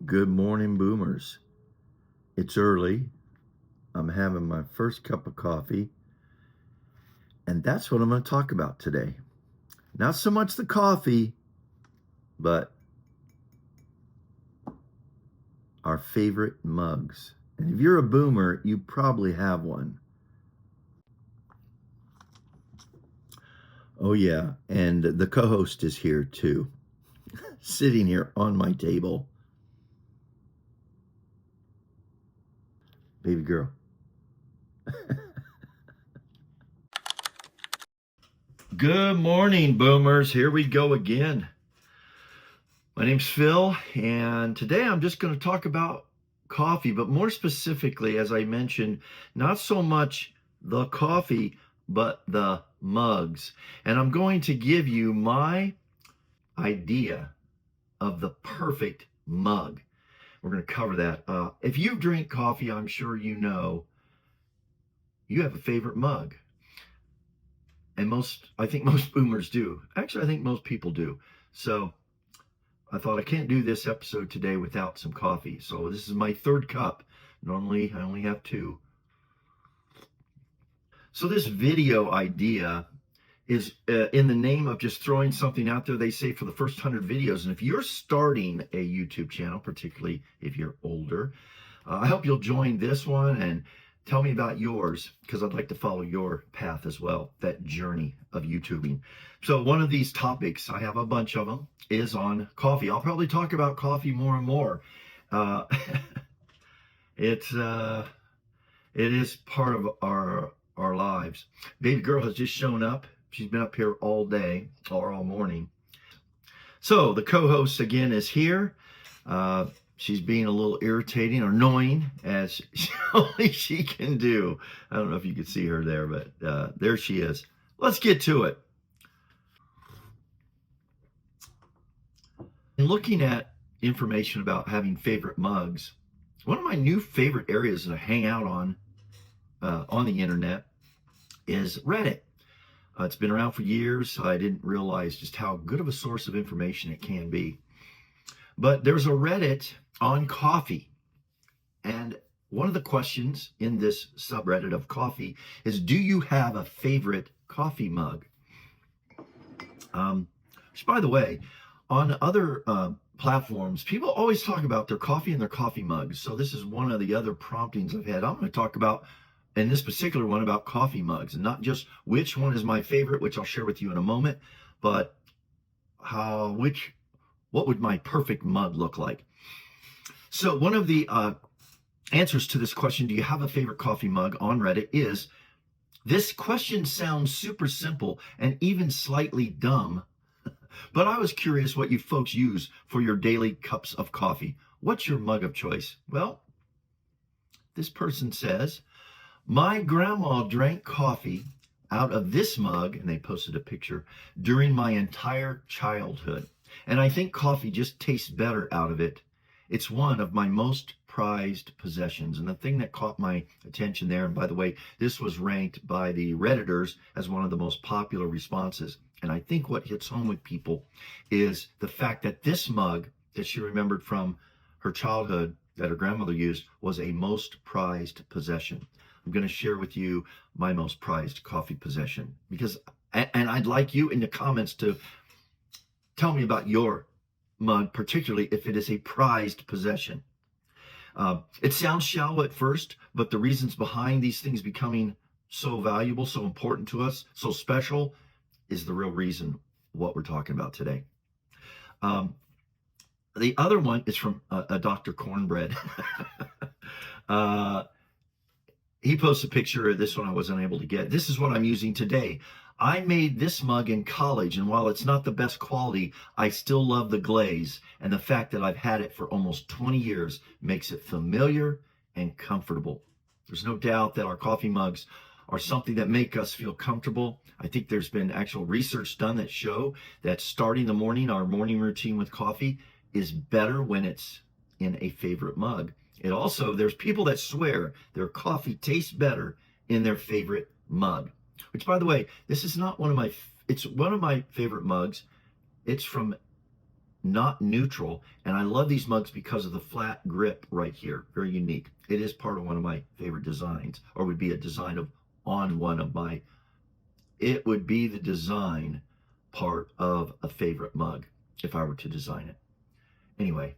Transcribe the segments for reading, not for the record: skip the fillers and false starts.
Good morning, boomers. It's early. I'm having my first cup of coffee, and that's what I'm going to talk about today. Not so much the coffee, but our favorite mugs. And if you're a boomer, you probably have one. Oh, yeah. And the co host is here too, sitting here on my table. Baby girl. Good morning, boomers. Here we go again. My name's Phil, and today I'm just going to talk about coffee, but more specifically, as I mentioned, not so much the coffee, but the mugs. And I'm going to give you my idea of the perfect mug. We're going to cover that. If you drink coffee, I'm sure you know you have a favorite mug. And I think most boomers do. Actually, I think most people do. So I thought I can't do this episode today without some coffee. So this is my third cup. Normally, I only have two. So this video idea is in the name of just throwing something out there. They say for the first 100 videos. And if you're starting a YouTube channel, particularly if you're older, I hope you'll join this one and tell me about yours, because I'd like to follow your path as well, that journey of YouTubing. So one of these topics, I have a bunch of them, is on coffee. I'll probably talk about coffee more and more. Uh, it's it is part of our lives. Baby girl has just shown up. She's been up here all day or all morning. So the co-host again is here. She's being a little irritating or annoying, as only she can do. I don't know if you can see her there, but there she is. Let's get to it. In looking at information about having favorite mugs, one of my new favorite areas to hang out on the internet is Reddit. It's been around for years. I didn't realize just how good of a source of information it can be. But there's a Reddit on coffee. And one of the questions in this subreddit of coffee is, do you have a favorite coffee mug? Which, by the way, on other platforms, people always talk about their coffee and their coffee mugs. So this is one of the other promptings I've had. I'm going to talk about, in this particular one, about coffee mugs, and not just which one is my favorite, which I'll share with you in a moment, but what would my perfect mug look like? So one of the answers to this question, do you have a favorite coffee mug, on Reddit is, this question sounds super simple and even slightly dumb, but I was curious what you folks use for your daily cups of coffee. What's your mug of choice? Well, this person says, my grandma drank coffee out of this mug, and they posted a picture, during my entire childhood. And I think coffee just tastes better out of it. It's one of my most prized possessions. And the thing that caught my attention there, and by the way, this was ranked by the Redditors as one of the most popular responses. And I think what hits home with people is the fact that this mug that she remembered from her childhood that her grandmother used was a most prized possession. I'm going to share with you my most prized coffee possession, and I'd like you in the comments to tell me about your mug, particularly if it is a prized possession. It sounds shallow at first, but the reasons behind these things becoming so valuable, so important to us, so special, is the real reason what we're talking about today. The other one is from a Dr. Cornbread. He posts a picture of this one I wasn't able to get. This is what I'm using today. I made this mug in college, and while it's not the best quality, I still love the glaze, and the fact that I've had it for almost 20 years makes it familiar and comfortable. There's no doubt that our coffee mugs are something that make us feel comfortable. I think there's been actual research done that show that starting the morning, our morning routine with coffee, is better when it's in a favorite mug. It also, there's people that swear their coffee tastes better in their favorite mug, which, by the way, this is not it's one of my favorite mugs. It's from not neutral. And I love these mugs because of the flat grip right here. Very unique. It is part of one of my favorite designs, or would be a design of on one of my, it would be the design part of a favorite mug if I were to design it. Anyway,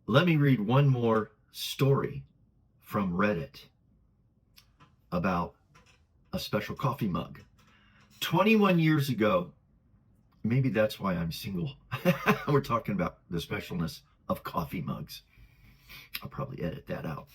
let me read one more story from Reddit about a special coffee mug. 21 years ago, maybe that's why I'm single. We're talking about the specialness of coffee mugs. I'll probably edit that out.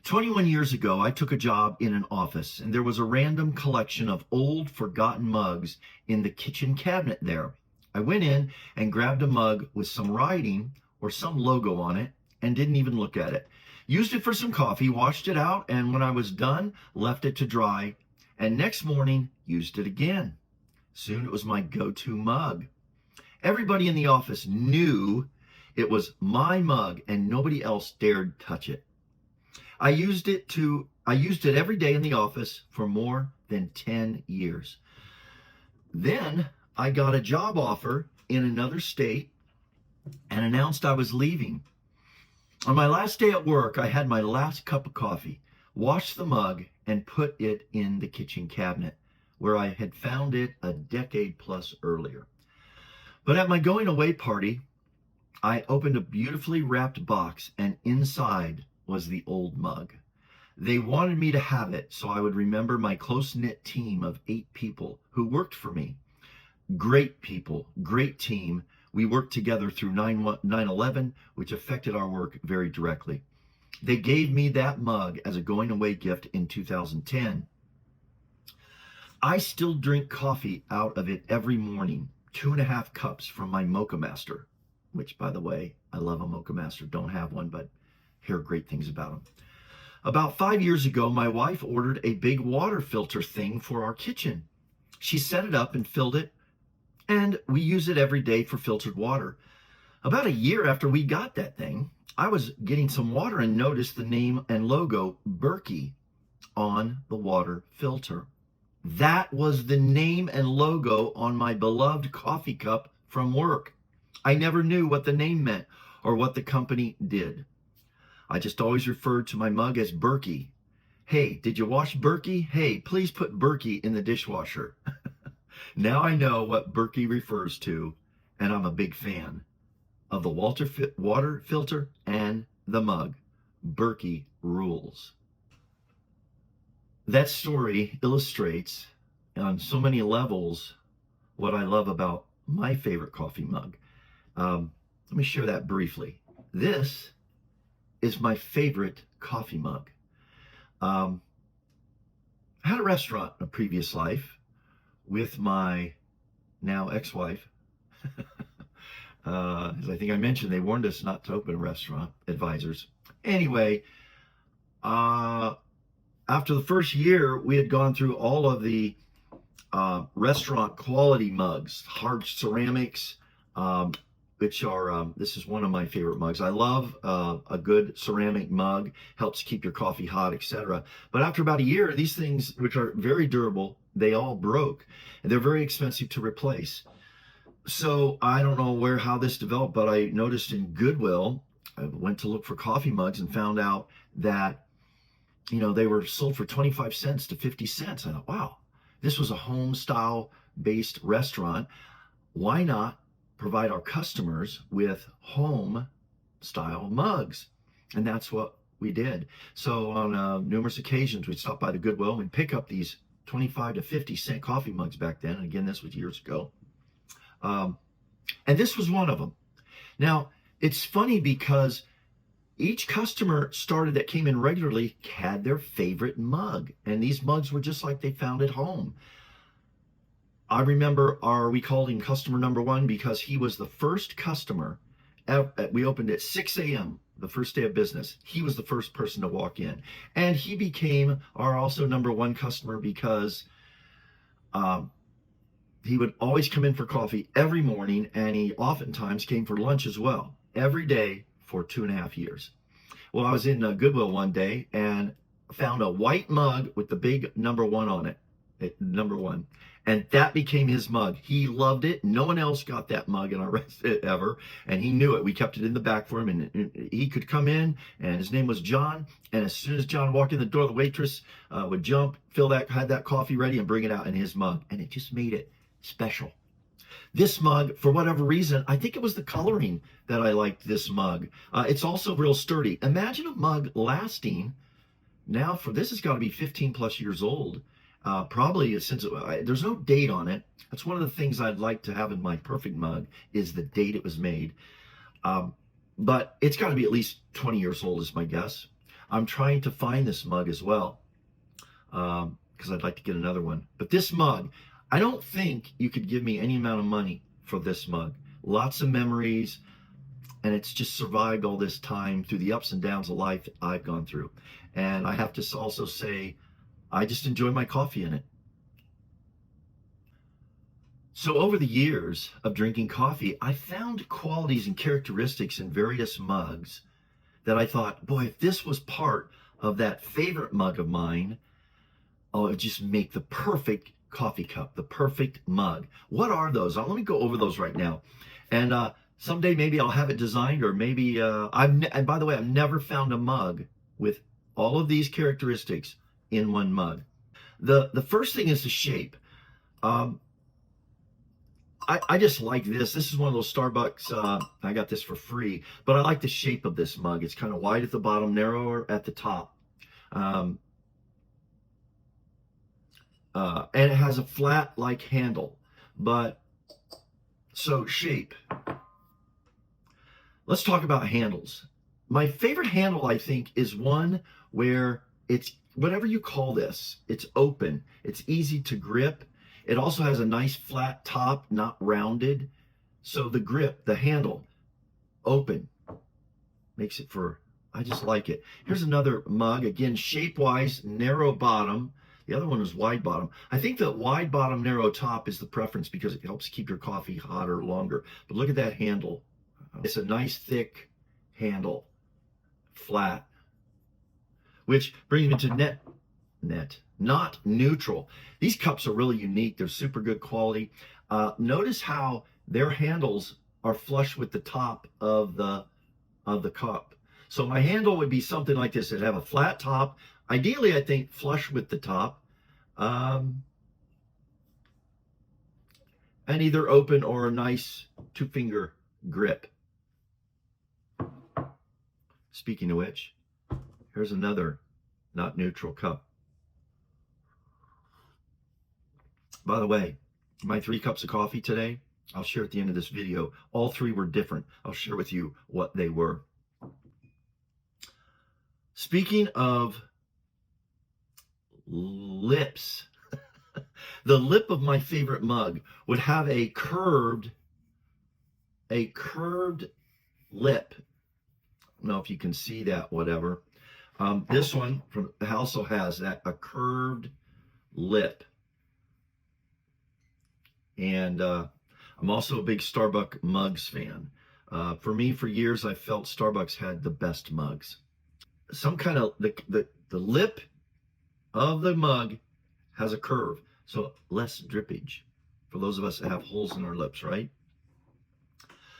21 years ago, I took a job in an office, and there was a random collection of old, forgotten mugs in the kitchen cabinet there. I went in and grabbed a mug with some writing or some logo on it and didn't even look at it. Used it for some coffee, washed it out, and when I was done, left it to dry, and next morning, used it again. Soon it was my go-to mug. Everybody in the office knew it was my mug and nobody else dared touch it. I used it every day in the office for more than 10 years. Then I got a job offer in another state and announced I was leaving. On my last day at work, I had my last cup of coffee, washed the mug, and put it in the kitchen cabinet where I had found it a decade plus earlier. But at my going away party, I opened a beautifully wrapped box, and inside was the old mug. They wanted me to have it so I would remember my close-knit team of 8 people who worked for me. Great people, great team. We worked together through 9/11, which affected our work very directly. They gave me that mug as a going away gift in 2010. I still drink coffee out of it every morning, 2.5 cups from my Mocha Master, which, by the way, I love a Mocha Master. Don't have one, but hear great things about them. About 5 years ago, my wife ordered a big water filter thing for our kitchen. She set it up and filled it, and we use it every day for filtered water. About a year after we got that thing, I was getting some water and noticed the name and logo Berkey on the water filter. That was the name and logo on my beloved coffee cup from work. I never knew what the name meant or what the company did. I just always referred to my mug as Berkey. Hey, did you wash Berkey? Hey, please put Berkey in the dishwasher. Now I know what Berkey refers to, and I'm a big fan of the water filter and the mug. Berkey rules. That story illustrates on so many levels what I love about my favorite coffee mug. Let me share that briefly. This is my favorite coffee mug. I had a restaurant in a previous life with my now ex-wife. As I think I mentioned, they warned us not to open a restaurant, advisors. Anyway, after the first year, we had gone through all of the restaurant quality mugs, hard ceramics, which are, this is one of my favorite mugs. I love a good ceramic mug, helps keep your coffee hot, etc. But after about a year, these things, which are very durable, they all broke, and they're very expensive to replace. So I don't know how this developed, but I noticed in Goodwill, I went to look for coffee mugs and found out that, they were sold for 25 cents to 50 cents. I thought, wow, this was a home style based restaurant. Why not provide our customers with home style mugs? And that's what we did. So on numerous occasions, we'd stop by the Goodwill and pick up these 25 to 50 cent coffee mugs back then. And again, this was years ago. And this was one of them. Now, it's funny because each customer that came in regularly had their favorite mug. And these mugs were just like they found at home. I remember we called him customer number 1 because he was the first customer. We opened at 6 a.m. the first day of business. He was the first person to walk in. And he became our also number 1 customer because he would always come in for coffee every morning, and he oftentimes came for lunch as well, every day for 2.5 years. Well, I was in Goodwill one day and found a white mug with the big number 1 on it. Number one. And that became his mug. He loved it. No one else got that mug in our restaurant ever. And he knew it. We kept it in the back for him. And he could come in, and his name was John. And as soon as John walked in the door, the waitress would jump, had that coffee ready, and bring it out in his mug. And it just made it special. This mug, for whatever reason, I think it was the coloring that I liked this mug. It's also real sturdy. Imagine a mug lasting now for this has got to be 15 plus years old. Probably since there's no date on it. That's one of the things I'd like to have in my perfect mug is the date it was made. But it's got to be at least 20 years old is my guess. I'm trying to find this mug as well because I'd like to get another one. But this mug, I don't think you could give me any amount of money for this mug. Lots of memories, and it's just survived all this time through the ups and downs of life that I've gone through. And I have to also say, I just enjoy my coffee in it. So over the years of drinking coffee, I found qualities and characteristics in various mugs that I thought, boy, if this was part of that favorite mug of mine, oh, it would just make the perfect coffee cup, the perfect mug. What are those? Let me go over those right now. And someday maybe I'll have it designed, or maybe and by the way, I've never found a mug with all of these characteristics in one mug. The first thing is the shape. I just like this. This is one of those Starbucks. I got this for free, but I like the shape of this mug. It's kind of wide at the bottom, narrower at the top. And it has a flat like handle, but so shape. Let's talk about handles. My favorite handle, I think, is one where it's whatever you call this, it's open, it's easy to grip. It also has a nice flat top, not rounded. So the grip, the handle, open, makes it for, I just like it. Here's another mug, again, shape-wise, narrow bottom. The other one is wide bottom. I think the wide bottom, narrow top is the preference because it helps keep your coffee hotter longer. But look at that handle. It's a nice thick handle, flat, which brings me to not neutral. These cups are really unique. They're super good quality. Notice how their handles are flush with the top of the cup. So my handle would be something like this. It'd have a flat top. Ideally, I think flush with the top. And either open or a nice 2-finger grip. Speaking of which, here's another not neutral cup. By the way, my 3 cups of coffee today, I'll share at the end of this video. All 3 were different. I'll share with you what they were. Speaking of lips, the lip of my favorite mug would have a curved lip. I don't know if you can see that, whatever. This one from also has a curved lip. And I'm also a big Starbucks mugs fan. For me, for years, I felt Starbucks had the best mugs. Some kind of, the lip of the mug has a curve, so less drippage for those of us that have holes in our lips, right?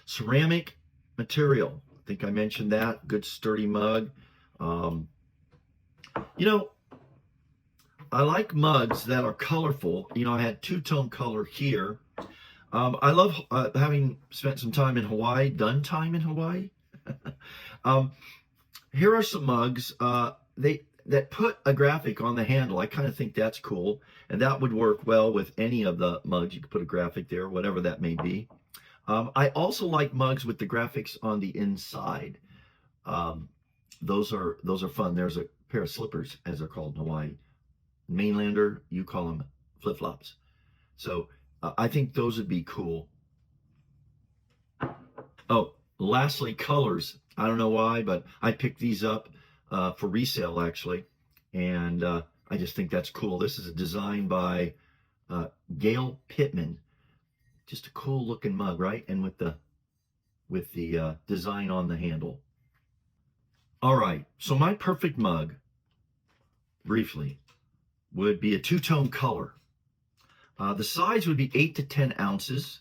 Ceramic material. I think I mentioned that. Good sturdy mug. You know, I like mugs that are colorful. You know, I had two-tone color here. I love having spent some time in Hawaii, done time in Hawaii. Here are some mugs that put a graphic on the handle. I kind of think that's cool, and that would work well with any of the mugs. You could put a graphic there, whatever that may be. I also like mugs with the graphics on the inside. Those are fun. There's a pair of slippers, as they're called in Hawaii. Mainlander, you call them flip-flops. So I think those would be cool. Oh, lastly, colors. I don't know why, but I picked these up for resale, actually. And I just think that's cool. This is a design by Gail Pittman. Just a cool looking mug, right? And with the design on the handle. All right, so my perfect mug, briefly, would be a two-tone color. The size would be 8 to 10 ounces.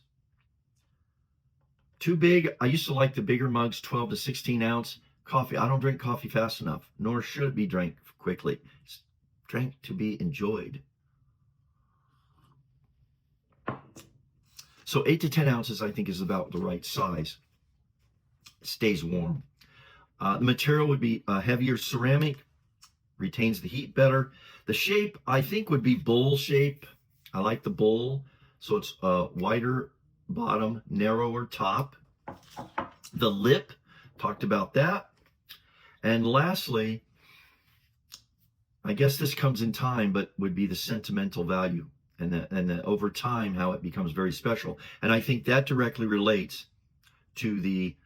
Too big. I used to like the bigger mugs, 12 to 16 ounce. Coffee. I don't drink coffee fast enough, nor should it be drank quickly. It's drank to be enjoyed. So 8 to 10 ounces, I think, is about the right size. It stays warm. The material would be heavier ceramic, retains the heat better. The shape, I think, would be bowl shape. I like the bowl, so it's wider bottom, narrower top. The lip, talked about that. And lastly, I guess this comes in time, but would be the sentimental value and the over time how it becomes very special. And I think that directly relates to the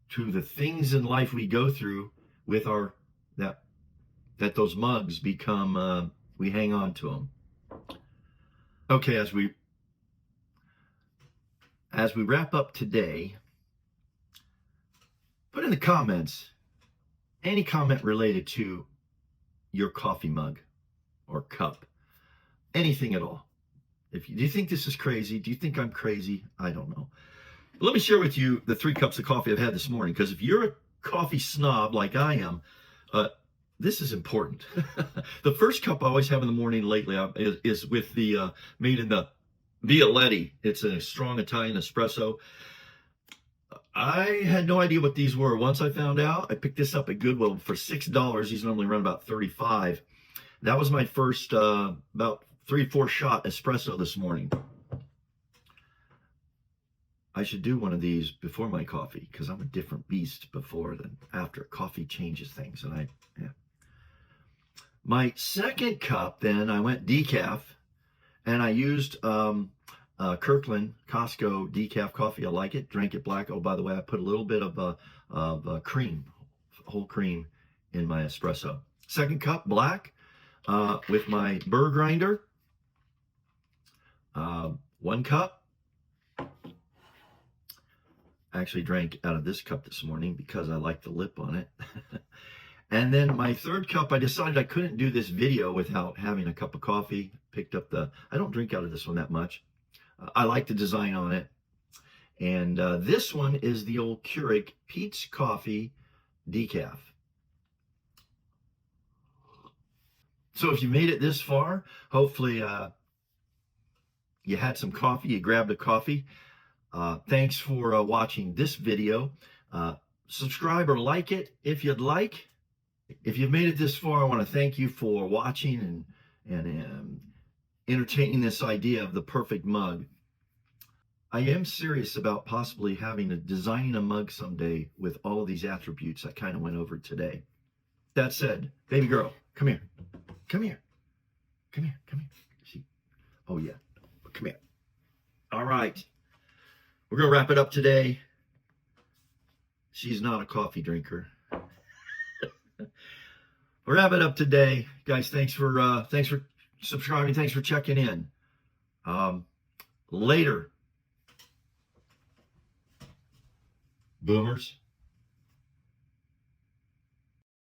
things in life we go through with our that those mugs become we hang on to them. Okay, as we wrap up today, put in the comments any comment related to your coffee mug or cup, anything at all. Do you think this is crazy? Do you think I'm crazy? I don't know. Let me share with you the 3 cups of coffee I've had this morning, because if you're a coffee snob like I am, this is important. The first cup I always have in the morning lately is with the made in the Violetti. It's a strong Italian espresso. I had no idea what these were. Once I found out, I picked this up at Goodwill for $6. These normally run about $35. That was my first about 3-4 shot espresso this morning. I should do one of these before my coffee, because I'm a different beast before than after. Coffee changes things, and My second cup, then, I went decaf, and I used Kirkland Costco decaf coffee. I like it. Drank it black. Oh, by the way, I put a little bit of cream, whole cream, in my espresso. Second cup, black, with my burr grinder. 1 cup. I actually drank out of this cup this morning because I like the lip on it. And then my third cup, I decided I couldn't do this video without having a cup of coffee. Picked up I don't drink out of this one that much. I like the design on it. And this one is the old Keurig Pete's Coffee Decaf. So if you made it this far, hopefully you had some coffee, you grabbed a coffee. Thanks for watching this video. Subscribe or like it if you'd like. If you've made it this far, I want to thank you for watching and entertaining this idea of the perfect mug. I am serious about possibly designing a mug someday with all of these attributes I kind of went over today. That said, baby girl, come here. Come here. Come here. Come here. Oh, yeah. Come here. All right. We're going to wrap it up today. She's not a coffee drinker. We'll wrap it up today. Guys, thanks for subscribing. Thanks for checking in. Later. Boomers.